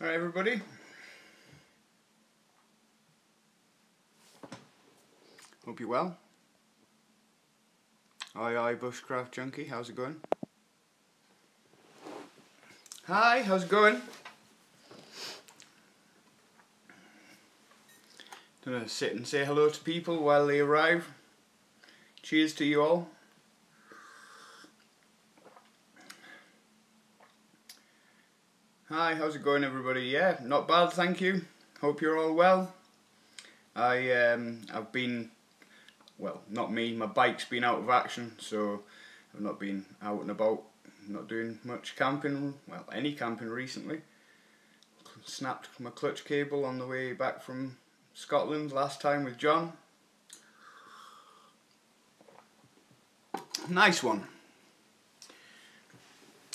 Alright everybody, hope you're well. Aye Bushcraft Junkie, how's it going? Hi, how's it going? Gonna sit and say hello to people while they arrive. Cheers to you all. Hi, how's it going everybody? Yeah, not bad, thank you. Hope you're all well. I've been, well, not me, my bike's been out of action, so I've not been out and about, not doing much camping, well, any camping recently. Snapped my clutch cable on the way back from Scotland last time with John. Nice one.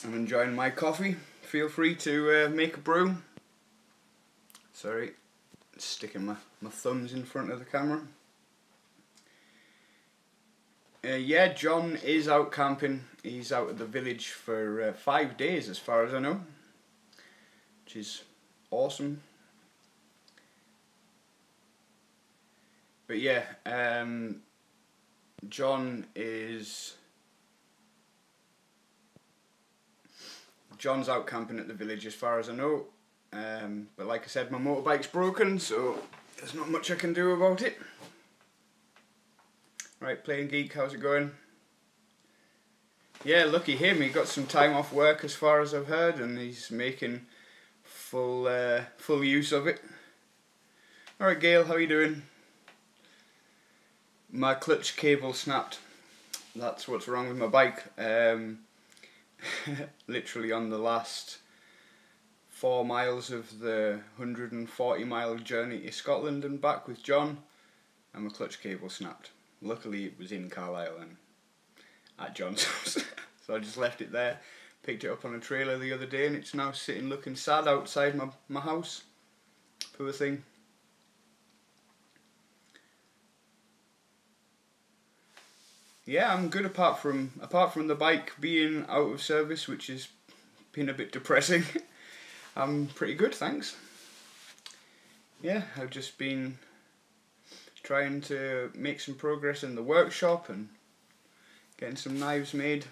I'm enjoying my coffee. Feel free to make a brew. Sorry, sticking my thumbs in front of the camera. Yeah, John is out camping. He's out at the village for 5 days as far as I know, which is awesome. But yeah, John's out camping at the village as far as I know, but like I said, my motorbike's broken, so there's not much I can do about it. Right, Playing Geek, how's it going? Yeah, lucky him, he got some time off work as far as I've heard, and he's making full use of it. Alright Gail, how are you doing? My clutch cable snapped. That's what's wrong with my bike. Literally on the last 4 miles of the 140-mile journey to Scotland and back with John, and my clutch cable snapped. Luckily it was in Carlisle and at John's house, so I just left it there, picked it up on a trailer the other day, and it's now sitting looking sad outside my house. Poor thing. Yeah, I'm good apart from the bike being out of service, which has been a bit depressing. I'm pretty good, thanks. Yeah, I've just been trying to make some progress in the workshop and getting some knives made.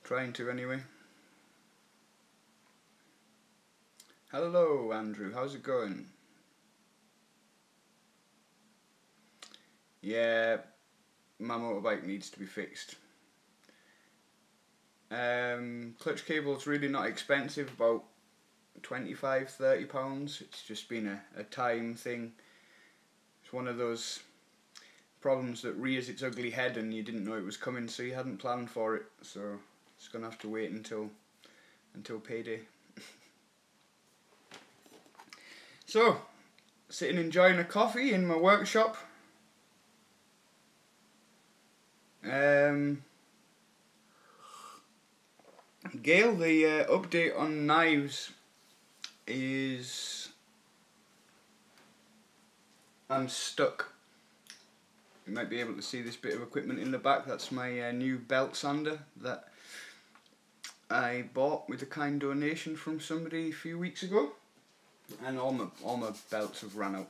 Trying to anyway. Hello Andrew, how's it going? Yeah, my motorbike needs to be fixed. Clutch cable's really not expensive, about £25–30. It's just been a time thing. It's one of those problems that rears its ugly head and you didn't know it was coming, so you hadn't planned for it, so it's gonna have to wait until payday. So, sitting enjoying a coffee in my workshop. Gail, the update on knives is I'm stuck. You might be able to see this bit of equipment in the back. That's my new belt sander that I bought with a kind donation from somebody a few weeks ago, and all my belts have run out.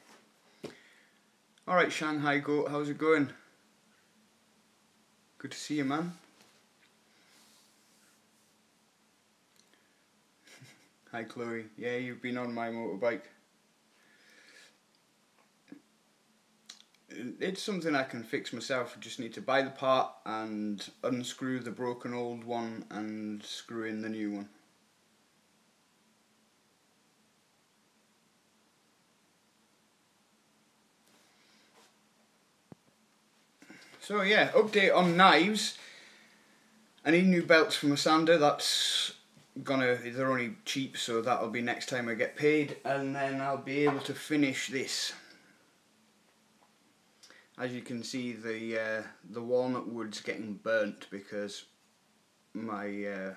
Alright Shanghai Goat, how's it going? Good to see you, man. Hi Chloe. Yeah, you've been on my motorbike. It's something I can fix myself. I just need to buy the part and unscrew the broken old one and screw in the new one. So yeah, update on knives. I need new belts for my sander. They're only cheap, so that'll be next time I get paid, and then I'll be able to finish this. As you can see, the walnut wood's getting burnt because my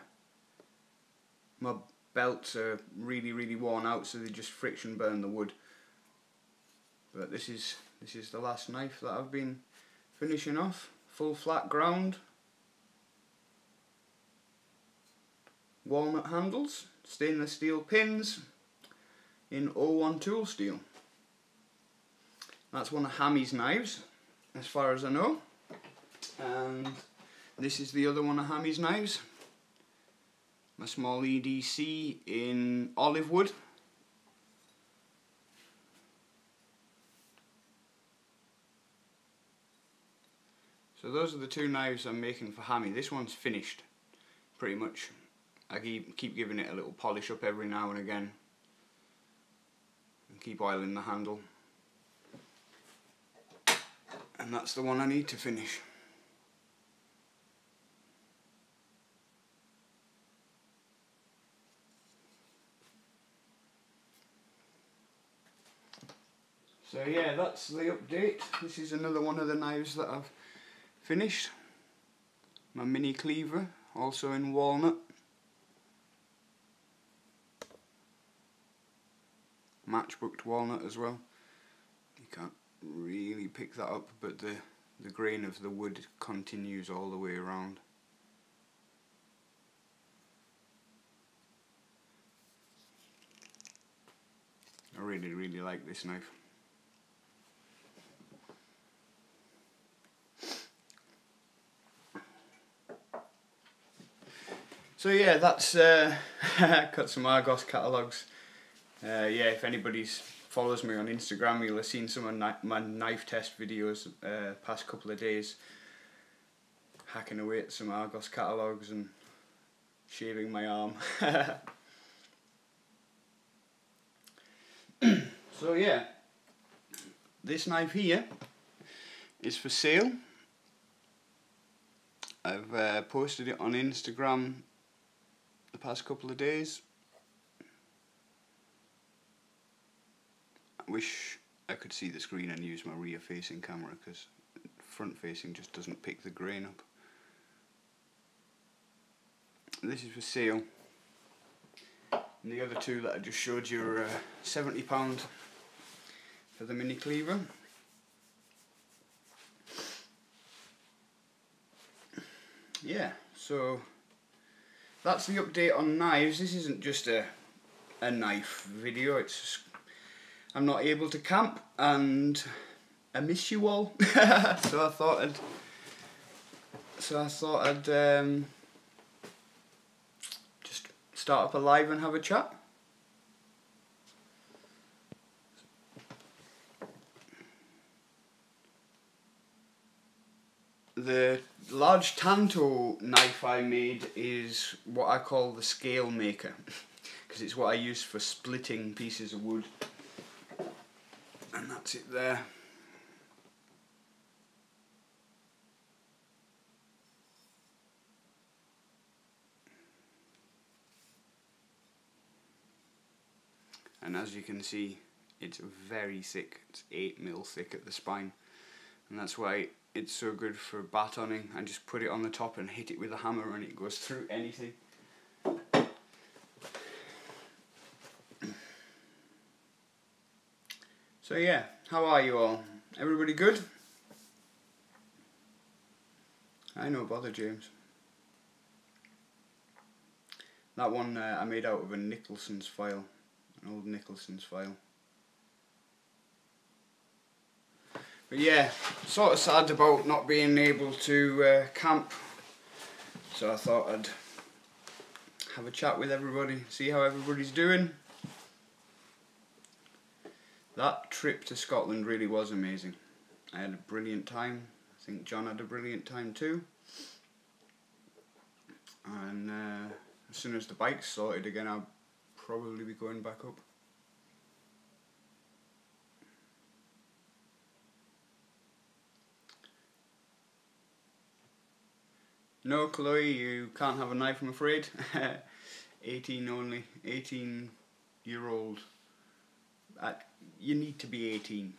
belts are really worn out, so they just friction burn the wood. But this is the last knife that I've been finishing off. Full flat ground. walnut handles, stainless steel pins in 01 tool steel. That's one of Hammy's knives, as far as I know. And this is the other one of Hammy's knives. My small EDC in olive wood. So those are the two knives I'm making for Hammy. This one's finished, pretty much. I keep giving it a little polish up every now and again. And keep oiling the handle. And that's the one I need to finish. So yeah, that's the update. This is another one of the knives that I've finished. My mini cleaver, also in walnut. Matchbooked walnut as well. You can't really pick that up, but the grain of the wood continues all the way around. I really like this knife. So yeah, that's cut some Argos catalogues. Yeah, if anybody follows me on Instagram, you'll have seen some of my knife test videos past couple of days. Hacking away at some Argos catalogues and shaving my arm. So yeah, this knife here is for sale. I've posted it on Instagram the past couple of days. I wish I could see the screen and use my rear facing camera, because front facing just doesn't pick the grain up. This is for sale. And the other two that I just showed you are £70 for the mini cleaver. Yeah, so that's the update on knives. This isn't just a knife video, it's just, I'm not able to camp and I miss you all. so I thought I'd just start up a live and have a chat. The large Tanto knife I made is what I call the scale maker, because it's what I use for splitting pieces of wood. And that's it there. And as you can see, it's very thick. It's 8mm thick at the spine, and that's why it's so good for batoning. I just put it on the top and hit it with a hammer and it goes through anything. So yeah, how are you all? Everybody good? I know, bother James. That one I made out of a Nicholson's file, an old Nicholson's file. But yeah, sort of sad about not being able to camp, so I thought I'd have a chat with everybody, see how everybody's doing. That trip to Scotland really was amazing. I had a brilliant time. I think John had a brilliant time too. And as soon as the bike's sorted again, I'll probably be going back up. No, Chloe, you can't have a knife, I'm afraid. 18 only, 18-year-old. You need to be 18.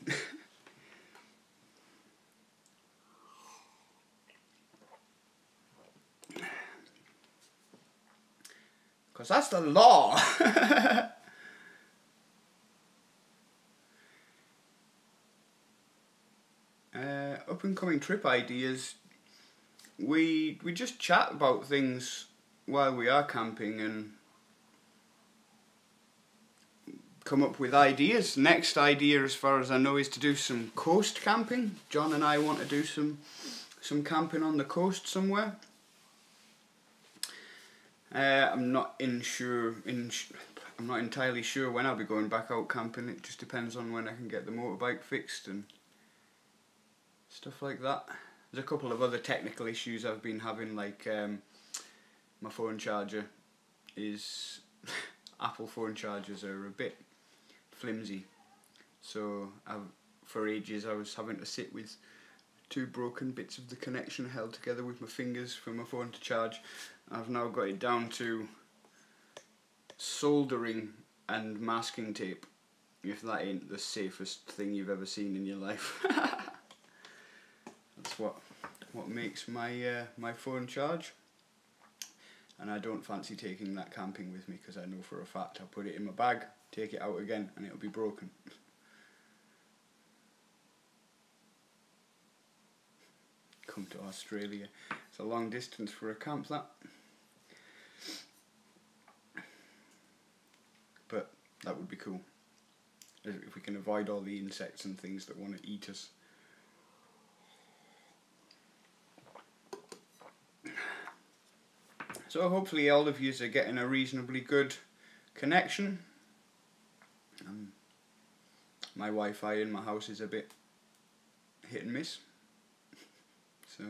Because that's the law. Up and coming trip ideas. We just chat about things while we are camping and come up with ideas. Next idea, as far as I know, is to do some coast camping. John and I want to do some camping on the coast somewhere. I'm not entirely sure when I'll be going back out camping. It just depends on when I can get the motorbike fixed and stuff like that. There's a couple of other technical issues I've been having, like my phone charger is Apple phone chargers are a bit flimsy, so for ages I was having to sit with two broken bits of the connection held together with my fingers for my phone to charge. I've now got it down to soldering and masking tape, if that ain't the safest thing you've ever seen in your life. That's what makes my my phone charge, and I don't fancy taking that camping with me because I know for a fact I'll put it in my bag, take it out again, and it'll be broken. Come to Australia. It's a long distance for a camp, that. But that would be cool if we can avoid all the insects and things that want to eat us. So hopefully all of you are getting a reasonably good connection. My Wi-Fi in my house is a bit hit and miss. So,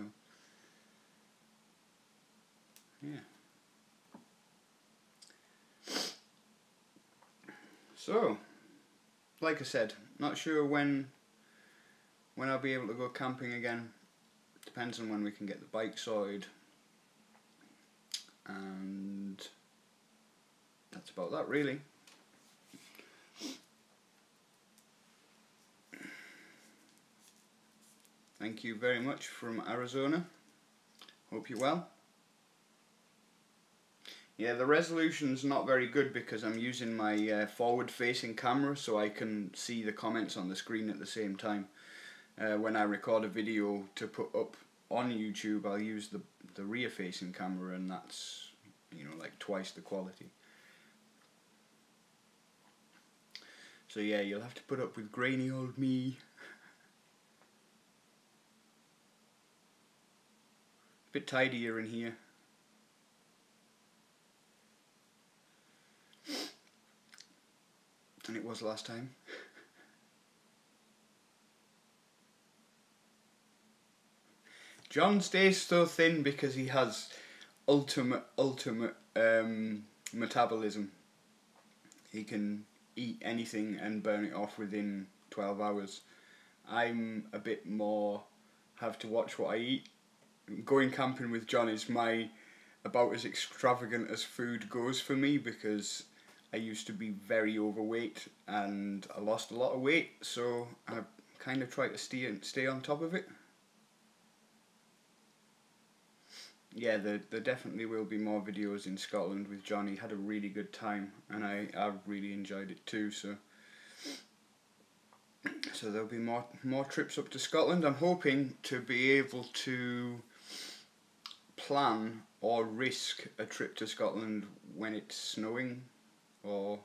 yeah. So, like I said, not sure when I'll be able to go camping again. Depends on when we can get the bike sorted. And that's about that, really. Thank you very much from Arizona. Hope you're well. Yeah, the resolution's not very good because I'm using my forward-facing camera, so I can see the comments on the screen at the same time. When I record a video to put up on YouTube, I'll use the rear-facing camera, and that's, you know, like twice the quality. So yeah, you'll have to put up with grainy old me. Bit tidier in here. Than it was last time. John stays so thin because he has ultimate metabolism. He can eat anything and burn it off within 12 hours. I'm a bit more have to watch what I eat. Going camping with John is about as extravagant as food goes for me, because I used to be very overweight and I lost a lot of weight, so I kind of try to stay on top of it. Yeah, there definitely will be more videos in Scotland with John. He had a really good time, and I really enjoyed it too. So there'll be more trips up to Scotland. I'm hoping to be able to plan or risk a trip to Scotland when it's snowing, or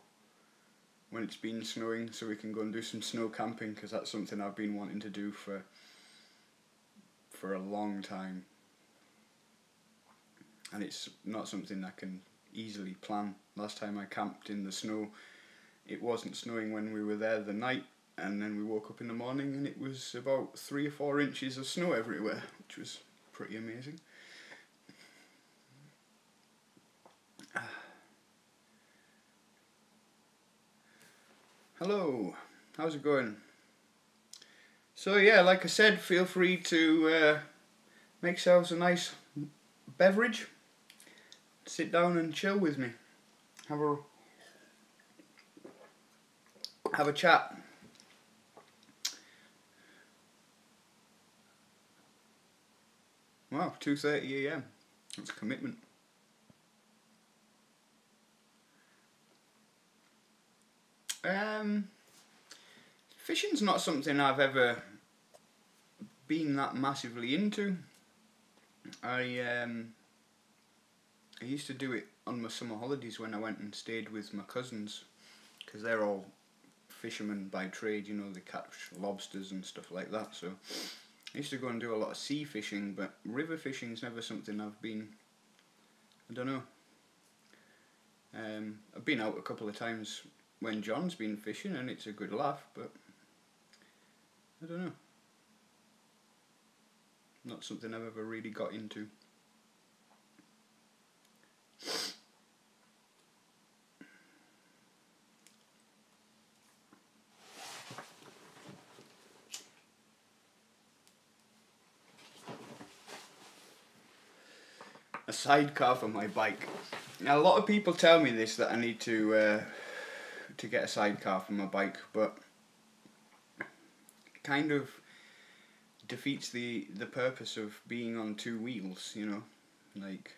when it's been snowing, so we can go and do some snow camping, because that's something I've been wanting to do for a long time, and it's not something I can easily plan. Last time I camped in the snow, it wasn't snowing when we were there the night, and then we woke up in the morning and it was about 3 or 4 inches of snow everywhere, which was pretty amazing. Hello, how's it going? So yeah, like I said, feel free to make yourselves a nice beverage, sit down and chill with me, have a chat. Wow, 2:30 AM, that's a commitment. Fishing's not something I've ever been that massively into. I I used to do it on my summer holidays when I went and stayed with my cousins, because they're all fishermen by trade, you know, they catch lobsters and stuff like that, so I used to go and do a lot of sea fishing, but river fishing's never something I've been, I don't know. I've been out a couple of times when John's been fishing and it's a good laugh, but I don't know. Not something I've ever really got into. A sidecar for my bike. Now, a lot of people tell me this, that I need to get a sidecar for my bike, but it kind of defeats the purpose of being on two wheels, you know, like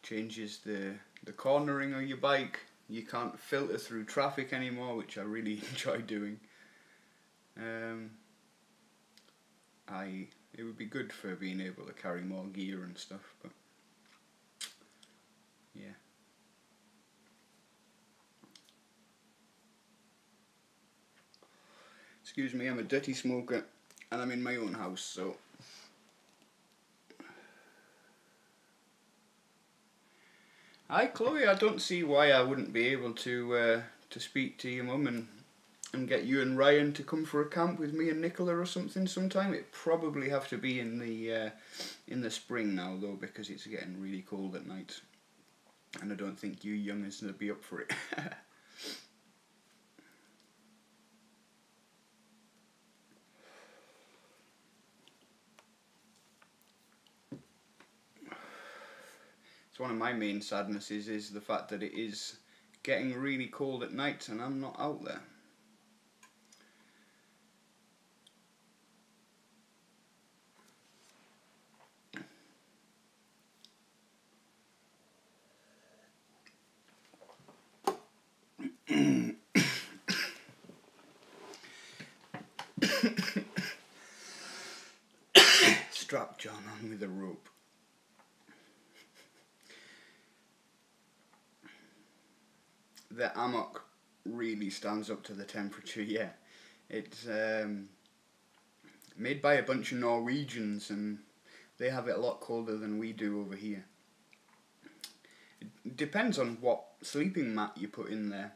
changes the cornering of your bike. You can't filter through traffic anymore, which I really enjoy doing. It would be good for being able to carry more gear and stuff, but yeah. Excuse me, I'm a dirty smoker and I'm in my own house, so hi Chloe, I don't see why I wouldn't be able to speak to your mum and get you and Ryan to come for a camp with me and Nicola or something sometime. It'd probably have to be in the spring now though, because it's getting really cold at night, and I don't think you youngers would be up for it. It's one of my main sadnesses is the fact that it is getting really cold at night and I'm not out there. Strap John on with a rope. The Amok really stands up to the temperature, yeah. It's made by a bunch of Norwegians and they have it a lot colder than we do over here. It depends on what sleeping mat you put in there.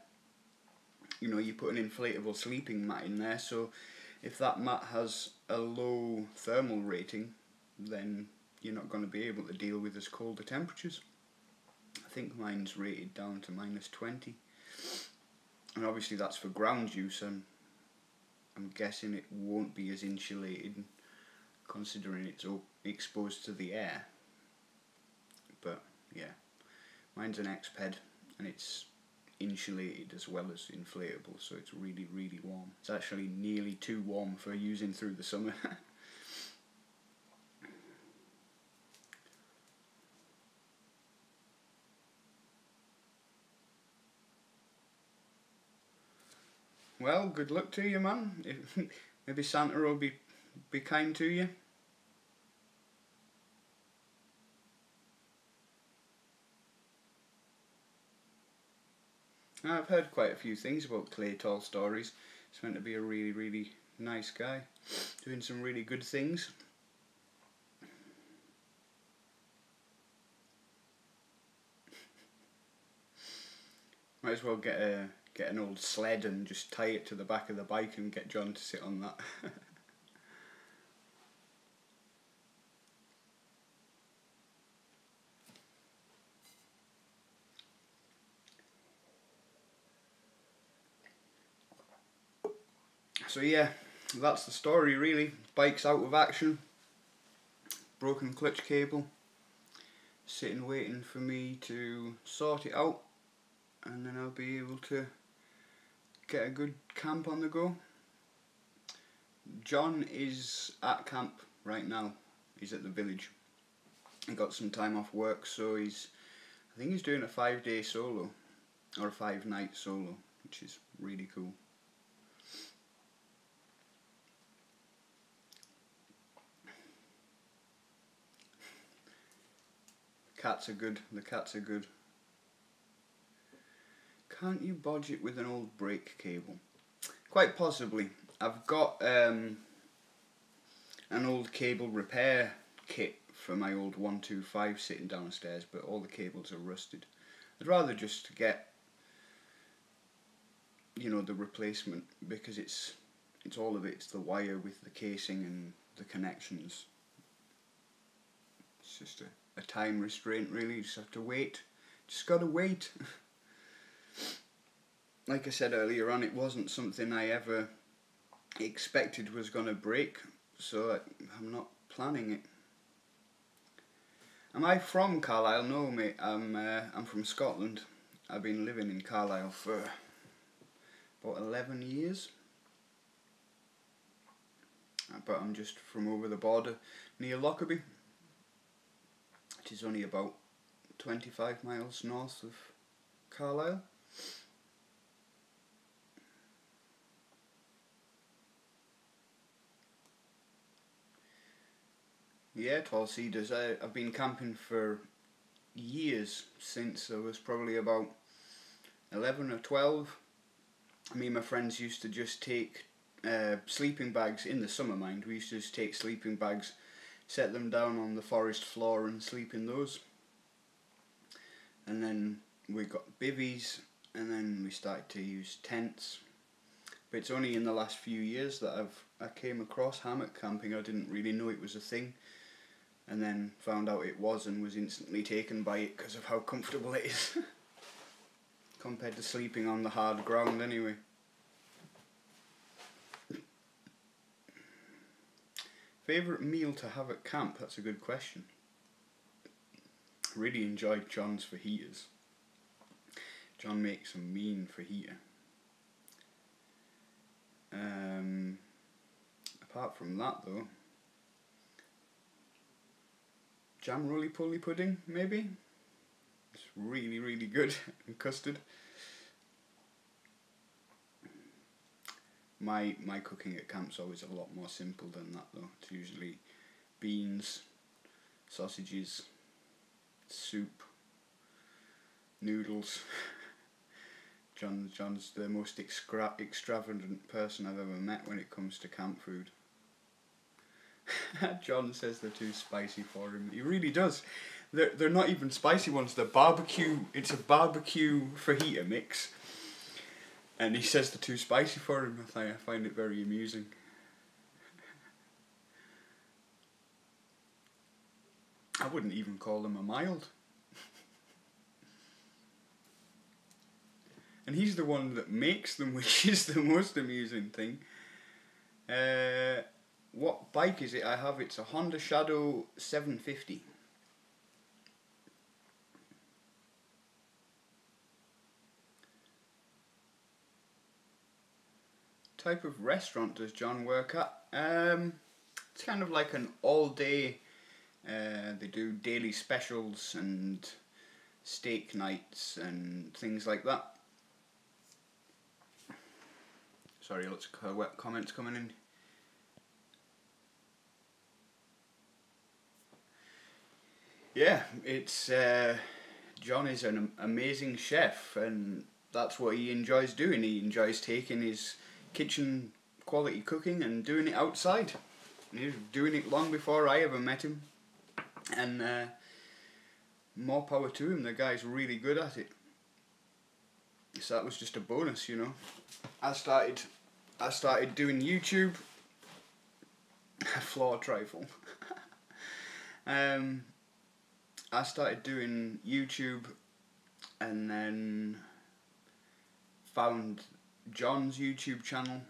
You know, you put an inflatable sleeping mat in there, so if that mat has a low thermal rating, then you're not going to be able to deal with as cold the temperatures. I think mine's rated down to -20. And obviously that's for ground use, and I'm guessing it won't be as insulated considering it's exposed to the air. But yeah, mine's an X-Ped and it's insulated as well as inflatable, so it's really, really warm. It's actually nearly too warm for using through the summer. Well, good luck to you, man. Maybe Santa will be kind to you. I've heard quite a few things about Clay Tall Stories. He's meant to be a really, really nice guy, doing some really good things. Might as well get an old sled and just tie it to the back of the bike and get John to sit on that. So yeah, that's the story really. Bike's out of action. Broken clutch cable. Sitting waiting for me to sort it out, and then I'll be able to get a good camp on the go. John is at camp right now. He's at the village. He got some time off work, so I think he's doing a 5-day solo, or a 5-night solo, which is really cool. Cats are good. The cats are good. Can't you bodge it with an old brake cable? Quite possibly. I've got an old cable repair kit for my old 125 sitting downstairs, but all the cables are rusted. I'd rather just get, you know, the replacement, because it's all of it. It's the wire with the casing and the connections. It's just a time restraint, really. You just have to wait. Just gotta wait. Like I said earlier on, it wasn't something I ever expected was gonna break, so I'm not planning it. Am I from Carlisle? No, mate. I'm from Scotland. I've been living in Carlisle for about 11 years. But I'm just from over the border near Lockerbie, which is only about 25 miles north of Carlisle. Yeah, Tall Cedars. I've been camping for years, since I was probably about 11 or 12. Me and my friends used to just take sleeping bags in the summer, mind. We used to just take sleeping bags, set them down on the forest floor and sleep in those. And then we got bivvies, and then we started to use tents. But it's only in the last few years that I came across hammock camping. I didn't really know it was a thing, and then found out it was, and was instantly taken by it because of how comfortable it is. Compared to sleeping on the hard ground anyway. Favourite meal to have at camp? That's a good question. Really enjoyed John's fajitas. John makes a mean fajita. Apart from that though, jam roly-poly pudding maybe? It's really, really good. And custard. My cooking at camp's always a lot more simple than that though. It's usually beans, sausages, soup, noodles. John's the most extravagant person I've ever met when it comes to camp food. John says they're too spicy for him. He really does. They're not even spicy ones. They're barbecue. It's a barbecue fajita mix. And he says they're too spicy for him. I find it very amusing. I wouldn't even call them a mild. And he's the one that makes them, which is the most amusing thing. What bike is it I have? It's a Honda Shadow 750. Type of restaurant does John work at? It's kind of like an all-day. They do daily specials and steak nights and things like that. Sorry, lots of comments coming in. Yeah, it's John is an amazing chef, and that's what he enjoys doing. He enjoys taking his kitchen quality cooking and doing it outside. He was doing it long before I ever met him, and more power to him. The guy's really good at it. So that was just a bonus, you know. I started doing YouTube. Floor trifle. I started doing YouTube, and then found John's YouTube channel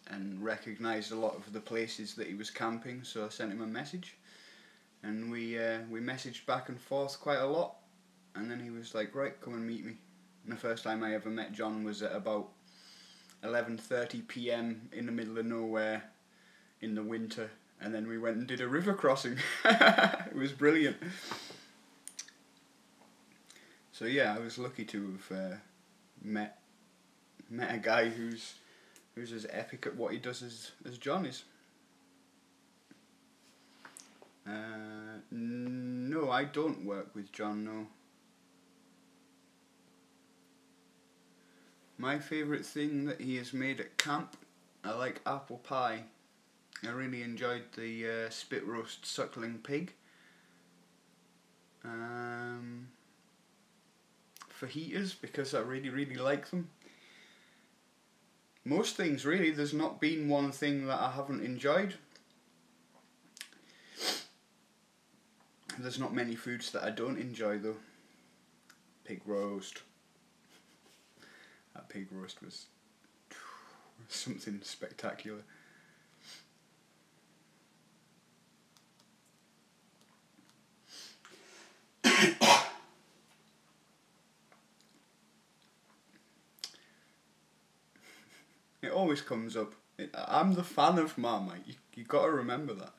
and recognised a lot of the places that he was camping, so I sent him a message, and we messaged back and forth quite a lot, and then he was like, right, come and meet me. And the first time I ever met John was at about 11:30 PM in the middle of nowhere in the winter, and then we went and did a river crossing. It was brilliant. So yeah, I was lucky to have met a guy who's as epic at what he does as John is. No, No, I don't work with John, no. My favourite thing that he has made at camp, I like apple pie. I really enjoyed the spit roast suckling pig. Fajitas, because I really like them. Most things really, there's not been one thing that I haven't enjoyed. There's not many foods that I don't enjoy though. Pig roast. That pig roast was something spectacular. It always comes up. I'm the fan of Marmite. You got to remember that.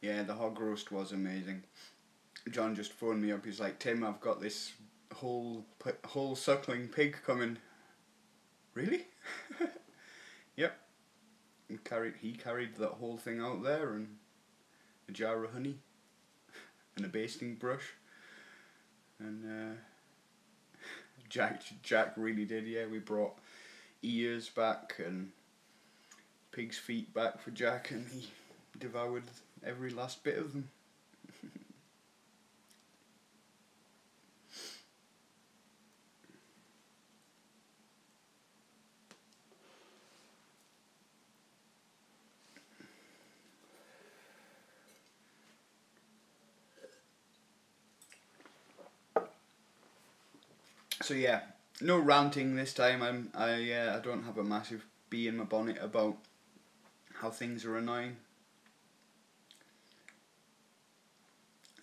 Yeah, the hog roast was amazing. John just phoned me up. He's like, "Tim, I've got this whole suckling pig coming." Really? Yep. He carried that whole thing out there, and a jar of honey and a basting brush, and Jack really did. Yeah, we brought ears back and pig's feet back for Jack, and he devoured every last bit of them. So yeah, no ranting this time. I don't have a massive bee in my bonnet about how things are annoying.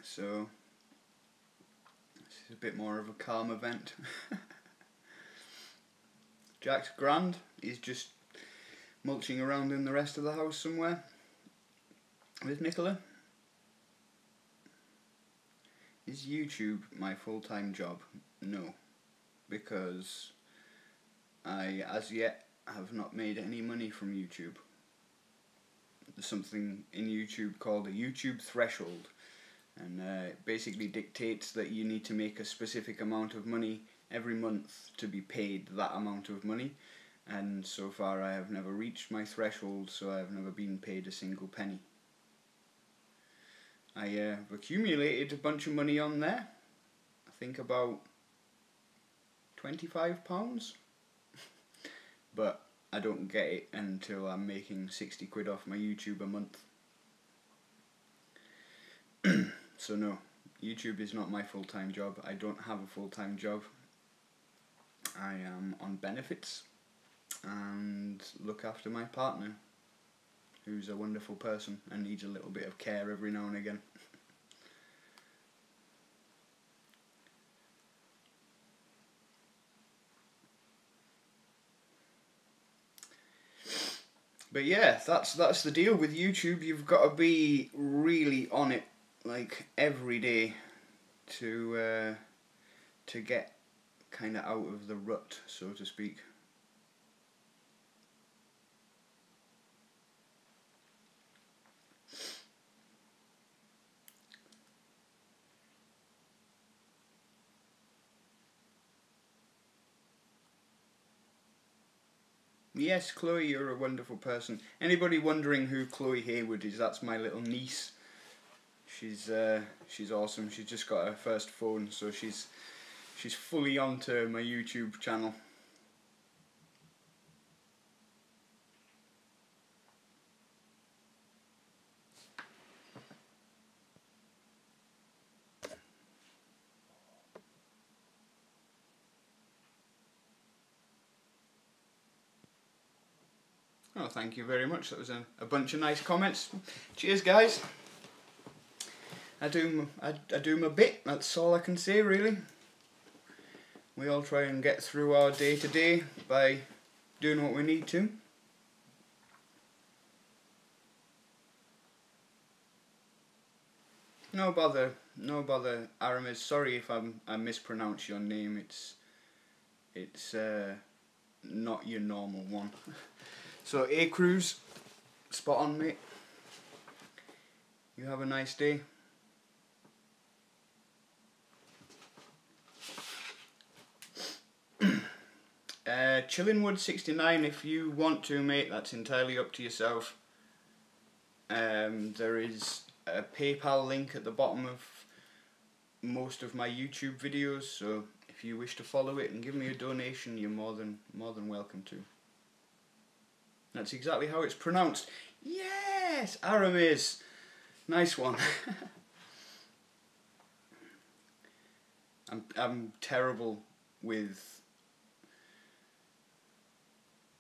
So this is a bit more of a calm event. Jack's grand. He's just mulching around in the rest of the house somewhere with Nicola. Is YouTube my full-time job? No, because I, as yet, have not made any money from YouTube. There's something in YouTube called a YouTube threshold, and it basically dictates that you need to make a specific amount of money every month to be paid that amount of money, and so far I have never reached my threshold, so I have never been paid a single penny. I have accumulated a bunch of money on there. I think about £25, but I don't get it until I'm making 60 quid off my YouTube a month. So no, YouTube is not my full-time job. I don't have a full-time job. I am on benefits and look after my partner, who's a wonderful person and needs a little bit of care every now and again. But yeah, that's the deal with YouTube. You've got to be really on it, like every day, to get kind of out of the rut, so to speak. Yes, Chloe, you're a wonderful person. Anybody wondering who Chloe Haywood is? That's my little niece. She's awesome. She's just got her first phone, so she's fully onto my YouTube channel. Oh, thank you very much. That was a bunch of nice comments. Cheers, guys. I do my bit. That's all I can say, really. We all try and get through our day-to-day by doing what we need to. No bother, Aramis. Sorry if I mispronounce your name. It's not your normal one. So A Cruise, spot on, mate. You have a nice day. Chillingwood69, if you want to, mate, that's entirely up to yourself. There is a PayPal link at the bottom of most of my YouTube videos, so if you wish to follow it and give me a donation, you're more than welcome to. That's exactly how it's pronounced. Yes, Aramis. Nice one. I'm terrible with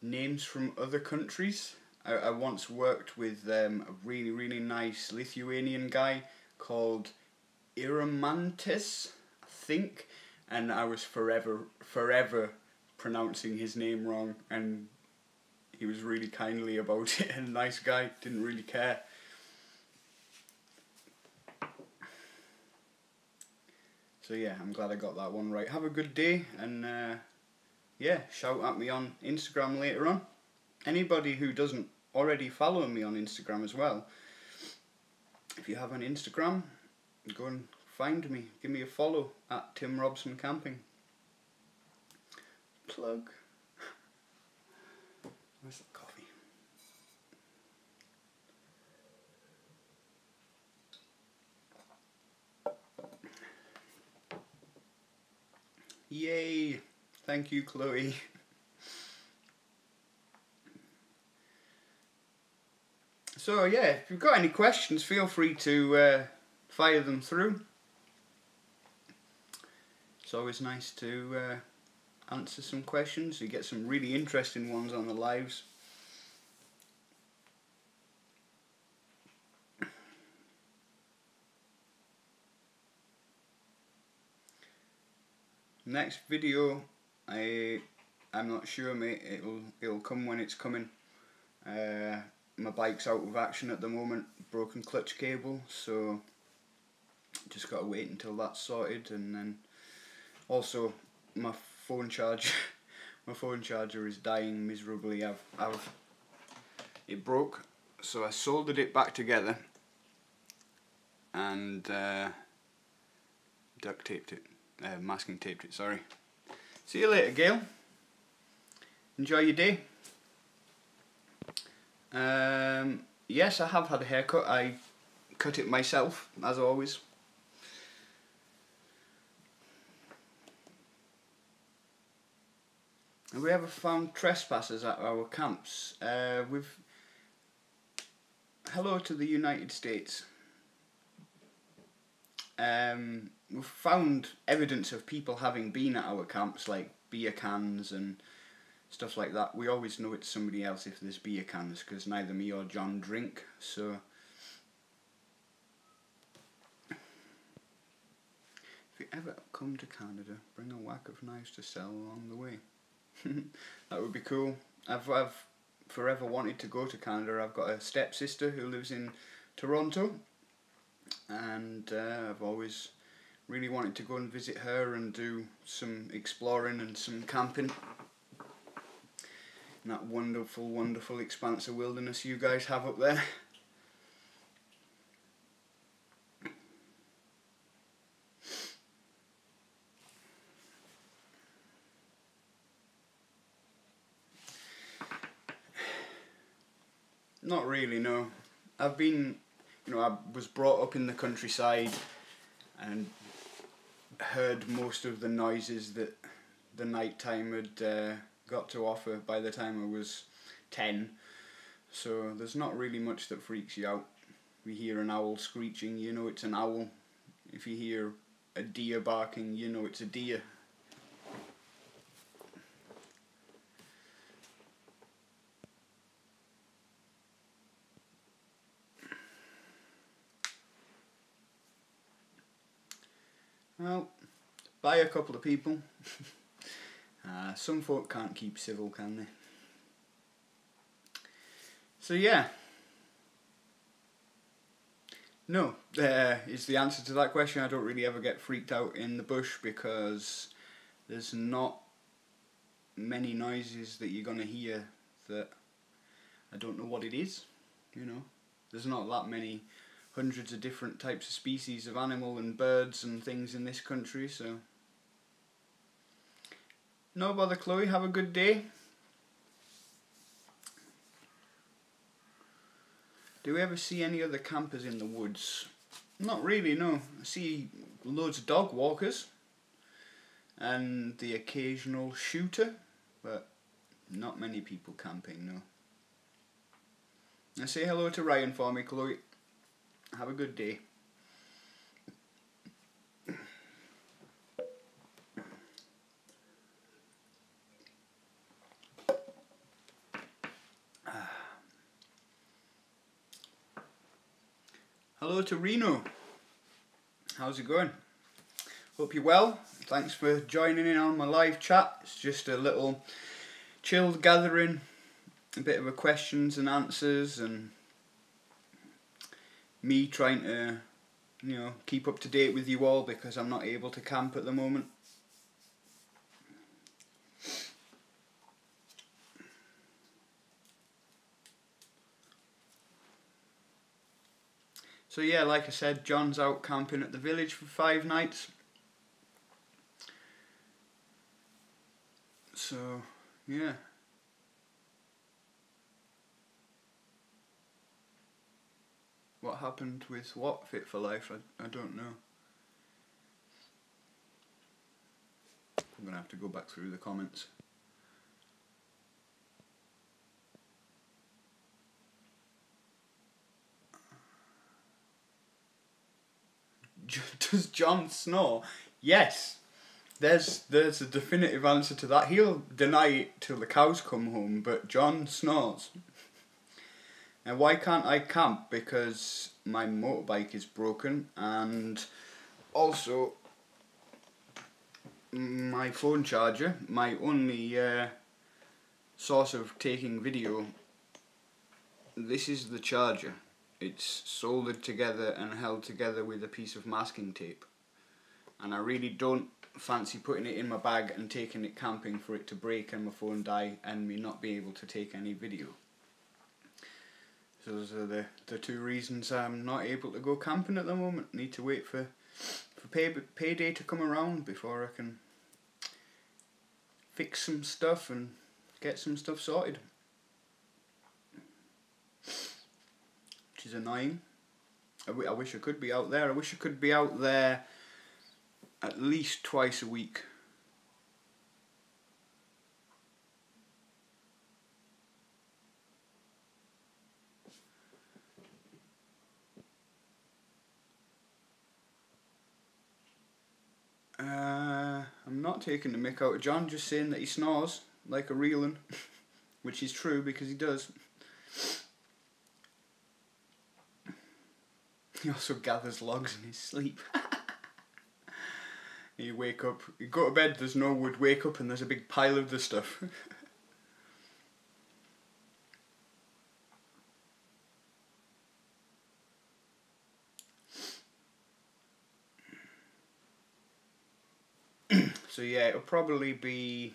names from other countries. I once worked with a really nice Lithuanian guy called Iramantis, I think, and I was forever pronouncing his name wrong, and he was really kindly about it, and a nice guy, didn't really care. So yeah, I'm glad I got that one right. Have a good day, and yeah, shout at me on Instagram later on. Anybody who doesn't already follow me on Instagram as well, if you have an Instagram, go and find me. Give me a follow at Tim Robson Camping. Plug. Where's the coffee? Yay! Thank you, Chloe. So yeah, if you've got any questions, feel free to fire them through. It's always nice to answer some questions. You get some really interesting ones on the lives. Next video, I'm not sure, mate. It'll come when it's coming. My bike's out of action at the moment, broken clutch cable, so just gotta wait until that's sorted. And then also my phone charger, my phone charger is dying miserably. It broke, so I soldered it back together and duct taped it. Masking taped it, sorry. See you later, Gail. Enjoy your day. Yes, I have had a haircut. I cut it myself, as always. Have we ever found trespassers at our camps? Hello to the United States. We've found evidence of people having been at our camps, like beer cans and stuff like that. We always know it's somebody else if there's beer cans, because neither me or John drink, so if you ever come to Canada, bring a whack of knives to sell along the way. That would be cool. I've forever wanted to go to Canada. I've got a stepsister who lives in Toronto, and I've always really wanted to go and visit her and do some exploring and some camping in that wonderful expanse of wilderness you guys have up there. Not really, no. I've been, I was brought up in the countryside and heard most of the noises that the night time had got to offer by the time I was 10. So there's not really much that freaks you out. If you hear an owl screeching, you know it's an owl. If you hear a deer barking, you know it's a deer. Well, by a couple of people. Some folk can't keep civil, can they? So yeah. No, is the answer to that question. I don't really ever get freaked out in the bush because there's not many noises that you're going to hear that I don't know what it is, you know. There's not that many hundreds of different types of species of animal and birds and things in this country, so no bother, Chloe, have a good day. Do we ever see any other campers in the woods? Not really, no. I see loads of dog walkers and the occasional shooter, but not many people camping, no. Now say hello to Ryan for me, Chloe. Have a good day. Hello to Reno. How's it going? Hope you're well. Thanks for joining in on my live chat. It's just a little chilled gathering, a bit of a questions and answers, and me trying to, you know, keep up to date with you all because I'm not able to camp at the moment. So yeah, like I said, John's out camping at the village for 5 nights. So, yeah. What happened with what Fit for Life? I don't know. I'm going to have to go back through the comments. Does John snore? Yes. There's a definitive answer to that. He'll deny it till the cows come home, but John snores. And why can't I camp? Because my motorbike is broken, and also my phone charger, my only source of taking video, this is the charger. It's soldered together and held together with a piece of masking tape, and I really don't fancy putting it in my bag and taking it camping for it to break and my phone die and me not be able to take any video. So those are the 2 reasons I'm not able to go camping at the moment. Need to wait for payday to come around before I can fix some stuff and get some stuff sorted. Which is annoying. I wish I could be out there. I wish I could be out there at least twice a week. I'm not taking the mick out of John, just saying that he snores like a real one, which is true because he does. He also gathers logs in his sleep. You wake up, you go to bed, there's no wood, wake up and there's a big pile of the stuff. So yeah, it'll probably be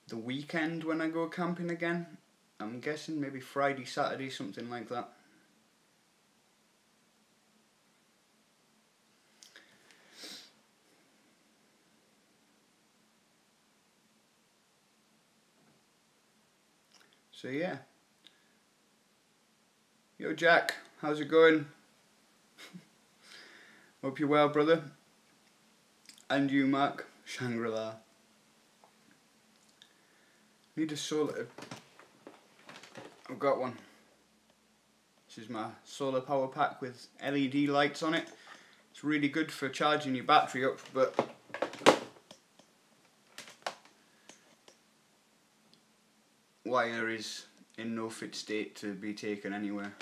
the weekend when I go camping again. I'm guessing maybe Friday, Saturday, something like that. So yeah. Yo Jack, how's it going? Hope you're well, brother. And you, Mark. Shangri-La. Need a solar. I've got one. This is my solar power pack with LED lights on it. It's really good for charging your battery up, but wire is in no fit state to be taken anywhere.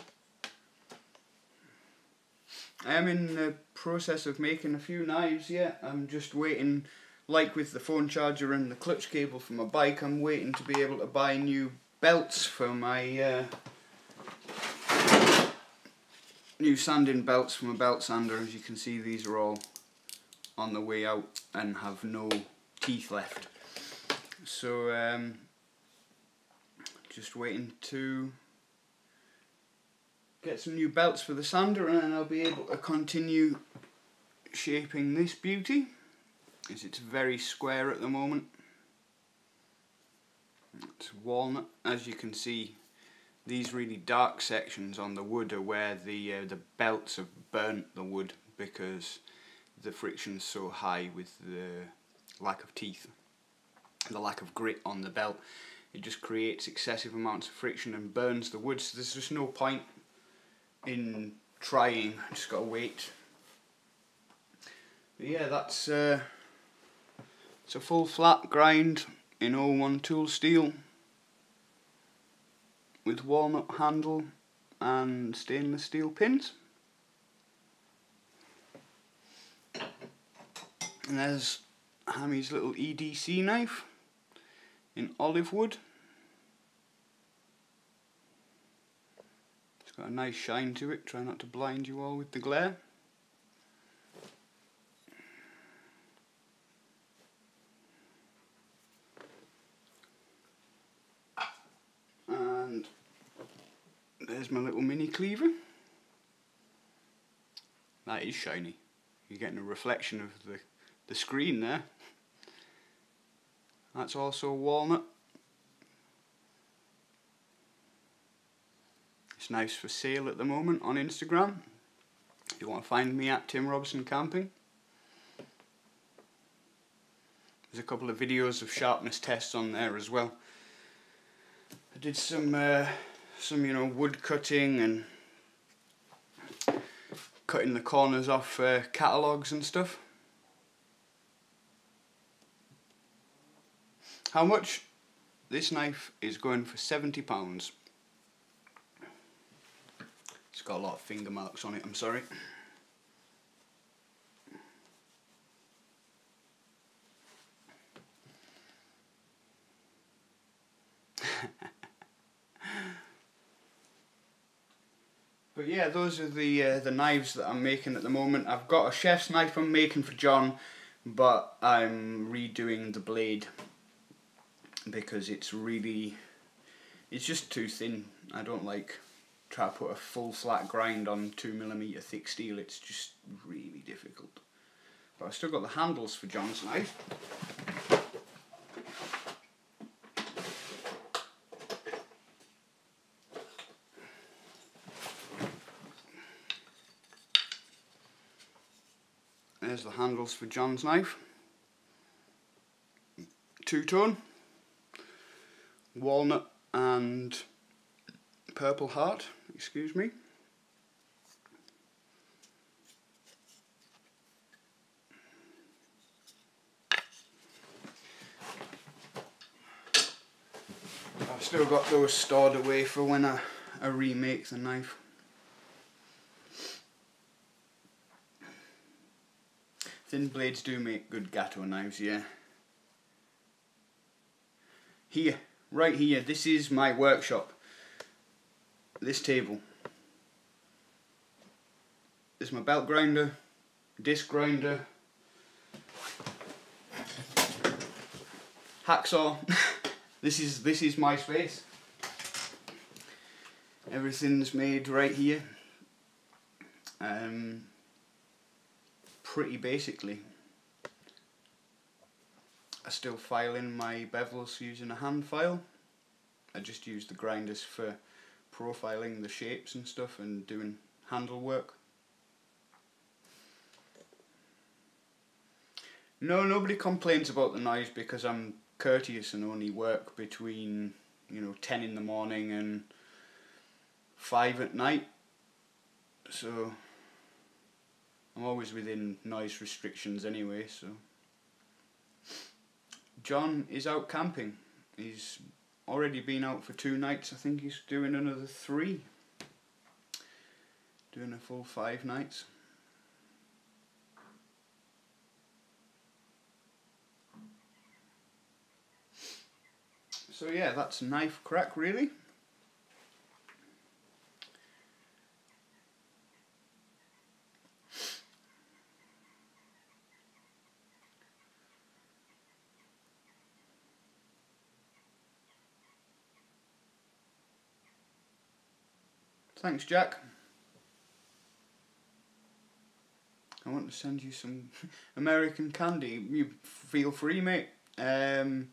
I am in the process of making a few knives yet. I'm just waiting, like with the phone charger and the clutch cable for my bike, I'm waiting to be able to buy new belts for my new sanding belts for my belt sander. As you can see, these are all on the way out and have no teeth left. So just waiting to get some new belts for the sander, and then I'll be able to continue shaping this beauty, as it's very square at the moment. It's walnut. As you can see, these really dark sections on the wood are where the belts have burnt the wood, because the friction's so high with the lack of teeth, the lack of grit on the belt. It just creates excessive amounts of friction and burns the wood, so there's just no point in trying. Just gotta wait. But yeah, that's it's a full flat grind in 01 tool steel with walnut handle and stainless steel pins. And there's Hammy's little EDC knife in olive wood. It's got a nice shine to it, try not to blind you all with the glare. And there's my little mini cleaver. That is shiny. You're getting a reflection of the screen there. That's also walnut. It's nice for sale at the moment on Instagram. If you want to find me at Tim Robson Camping. There's a couple of videos of sharpness tests on there as well. I did some wood cutting and cutting the corners off catalogues and stuff. How much? This knife is going for £70. It's got a lot of finger marks on it, I'm sorry. But yeah, those are the knives that I'm making at the moment. I've got a chef's knife I'm making for John, but I'm redoing the blade because it's just too thin. I don't like try to put a full flat grind on 2mm thick steel. It's just really difficult. But I've still got the handles for John's knife. There's the handles for John's knife. Two-tone, walnut and purple heart, excuse me. I've still got those stored away for when I remake the knife. Thin blades do make good gato knives, yeah. Here, right here, this is my workshop. This table. This is my belt grinder, disc grinder, hacksaw. This is my space. Everything's made right here. Pretty basically. I still file in my bevels using a hand file. I just use the grinders for profiling the shapes and stuff and doing handle work. No, nobody complains about the noise because I'm courteous and only work between 10 in the morning and 5 at night. So I'm always within noise restrictions anyway, so. John is out camping. He's already been out for 2 nights. I think he's doing another 3. Doing a full 5 nights. So yeah, that's knife crack really. Thanks, Jack. I want to send you some American candy. You feel free, mate. If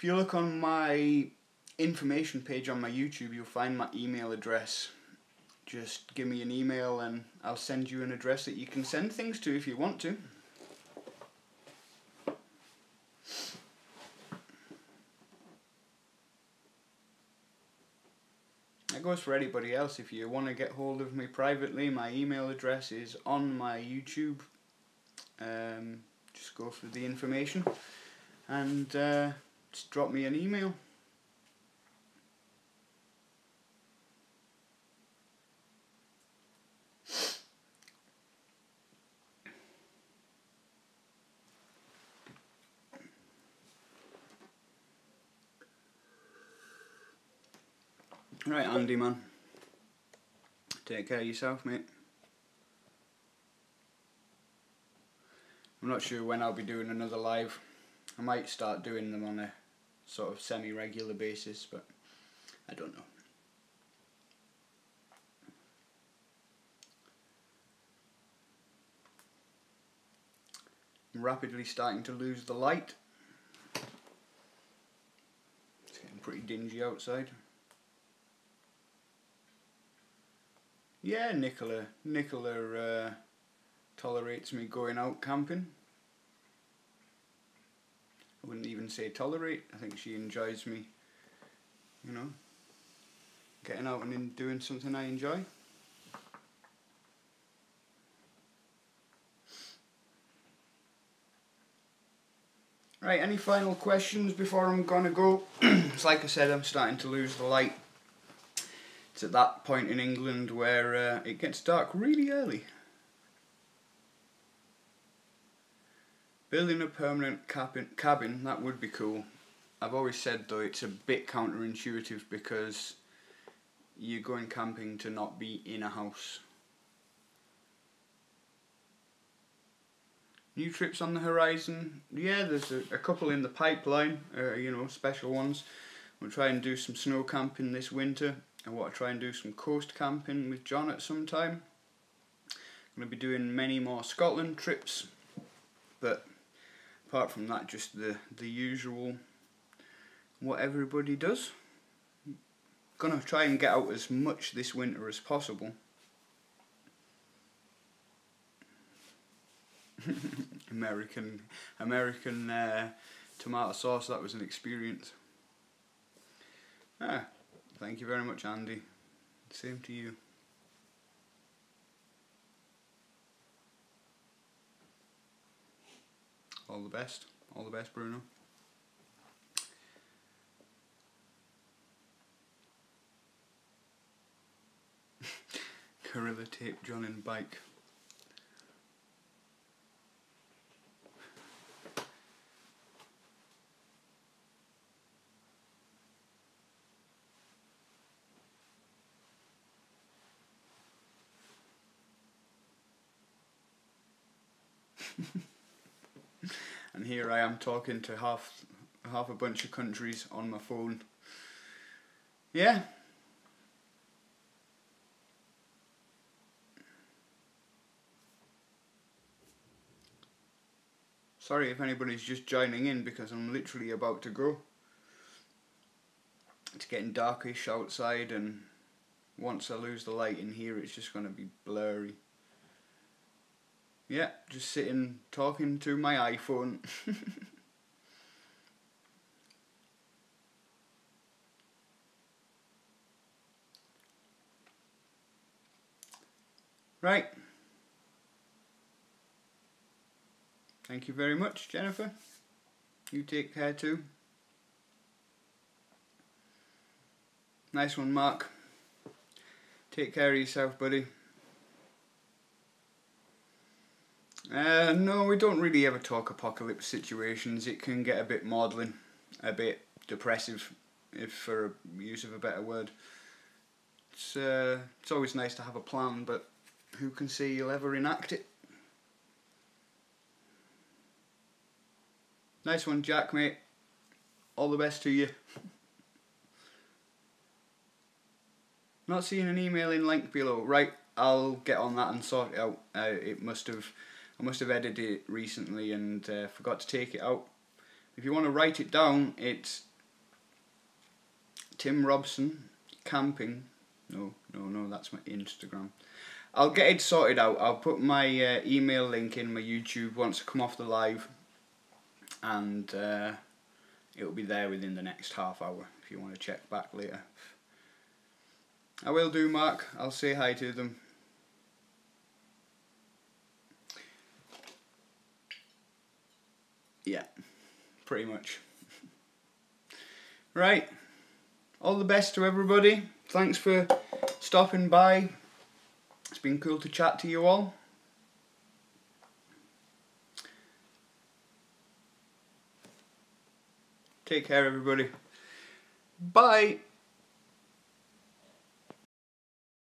you look on my information page on my YouTube, you'll find my email address. Just give me an email and I'll send you an address that you can send things to if you want to. That goes for anybody else. If you want to get hold of me privately, my email address is on my YouTube. Just go through the information and just drop me an email. Right, Andy, man. Take care of yourself, mate. I'm not sure when I'll be doing another live. I might start doing them on a sort of semi-regular basis, but I don't know. I'm rapidly starting to lose the light. It's getting pretty dingy outside. Yeah, Nicola tolerates me going out camping. I wouldn't even say tolerate, I think she enjoys me, you know, getting out and doing something I enjoy. Right, any final questions before I'm gonna go? It's like I said, I'm starting to lose the light. It's at that point in England where it gets dark really early. Building a permanent cabin, that would be cool. I've always said though it's a bit counterintuitive because you're going camping to not be in a house. New trips on the horizon? Yeah, there's a couple in the pipeline, you know, special ones. We'll try and do some snow camping this winter. I want to try and do some coast camping with John at some time. I'm going to be doing many more Scotland trips, but apart from that, just the usual what everybody does. Gonna try and get out as much this winter as possible. American tomato sauce, that was an experience. Thank you very much, Andy. Same to you. All the best. All the best, Bruno. Gorilla tape John and bike. And here I am talking to half a bunch of countries on my phone. Yeah. Sorry if anybody's just joining in because I'm literally about to go. It's getting darkish outside and once I lose the light in here it's just going to be blurry. Yeah, just sitting talking to my iPhone. Right. Thank you very much, Jennifer. You take care too. Nice one, Mark. Take care of yourself, buddy. No, we don't really ever talk apocalypse situations. It can get a bit maudlin, a bit depressive, if for use of a better word. It's always nice to have a plan, but who can say you'll ever enact it? Nice one, Jack, mate. All the best to you. Not seeing an emailing link below. Right, I'll get on that and sort it out. I must have edited it recently and forgot to take it out. If you want to write it down, it's Tim Robson Camping. No, that's my Instagram. I'll get it sorted out. I'll put my email link in my YouTube once I come off the live, and it'll be there within the next half hour if you want to check back later. I will do, Mark. I'll say hi to them. Yeah, pretty much. Right. All the best to everybody. Thanks for stopping by. It's been cool to chat to you all. Take care, everybody. Bye.